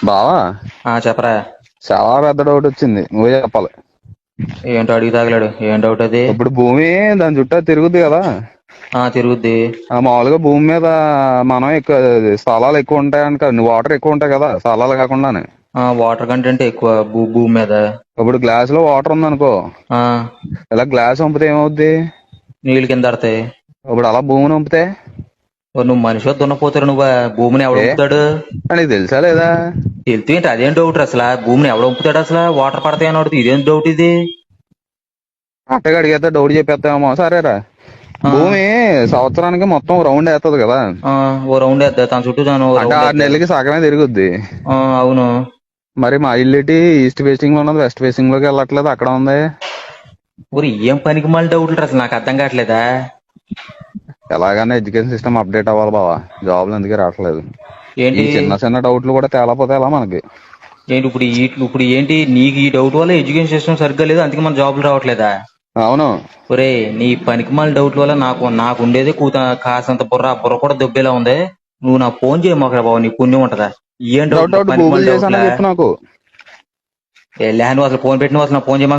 బావా, చెప్పరా. చాలా పెద్ద డౌట్ వచ్చింది, నువ్వే చెప్పాలి. ఏంటో అడిగి తాగలేడు. ఏం డౌట్ అది? ఇప్పుడు భూమి దాని చుట్టూ తిరుగుద్ది కదా. తిరుగుద్ది. మామూలుగా భూమి మీద మనం ఎక్కువ స్థలాలు ఎక్కువ ఉంటాయని కదా, వాటర్ ఎక్కువ ఉంటాయి కదా స్థలాలు కాకుండానే. వాటర్ కంటెంట్ ఎక్కువ భూమి మీద. ఇప్పుడు గ్లాస్ లో వాటర్ ఉందనుకో, ఆ ఇలా గ్లాస్ వంపితే ఏమవుద్ది? నీళ్ళు కింద పడతాయి. ఇప్పుడు అలా భూమిని వంపితే నువ్వు మనిషి దున్నపోతారు. నువ్వు భూమిని ఎవడు ఏ వంపుతాడు? నీకు తెలుసా లేదా? తెలుసు ఏంటి? అదేం డౌట్ అసలు? భూమిని ఎవడు వంపుతాడు అసలు? వాటర్ పడతాయి అని అడుగుతుంది. ఇదేం డౌట్ ఇది? అట్టగా అడిగేస్తే డౌట్ చెప్పేస్తామో. సరేరా, భూమి సంవత్సరానికి మొత్తం రౌండ్ వేస్తుంది కదా. ఓ రౌండ్ వేద్దా తన చుట్టూ అంటే 6 నెలలకి సగమే తిరుగుద్ది. అవును. మరి మా ఇల్లు ఈస్ట్ ఫేసింగ్ లో ఉన్నది, వెస్ట్ ఫేసింగ్ లోకి వెళ్ళట్లేదు, అక్కడ ఉంది. ఊరి ఏం పనికి మళ్ళీ డౌట్లు అసలు నాకు అర్థం కావట్లేదా? ఎలాగైనా ఎడ్యుకేషన్ సిస్టమ్ అప్డేట్ అవ్వాలి బావా, జాబ్లు ఎందుకు రావట్లేదు. ఏంటి ఈ చిన్న చిన్న డౌట్లు కూడా తేలపోతే ఎలా మనకి? ఏంటి ఇప్పుడు ఏంటి నీకు ఈ డౌట్ వల్ల ఎడ్యుకేషన్ సిస్టమ్ సరిగ్గా లేదు, అందుకే మన జాబులు రావట్లేదా? అవును. ఒరే, నీ పనికి మళ్ళీ డౌట్ వల్ల నాకు ఉండేది కాసంత బుర్ర కూడా దొబ్బేలా ఉంది. నువ్వు నాకు ఫోన్ చేయమాకరా బాబు, నీ పుణ్యం ఉంటదా? ఏం డౌట్ డౌట్? గూగుల్ చేసానని చెప్పు నాకు. నువ్వు అసలు ఫోన్ పెట్టిన అసలు ఫోన్ చేయమా.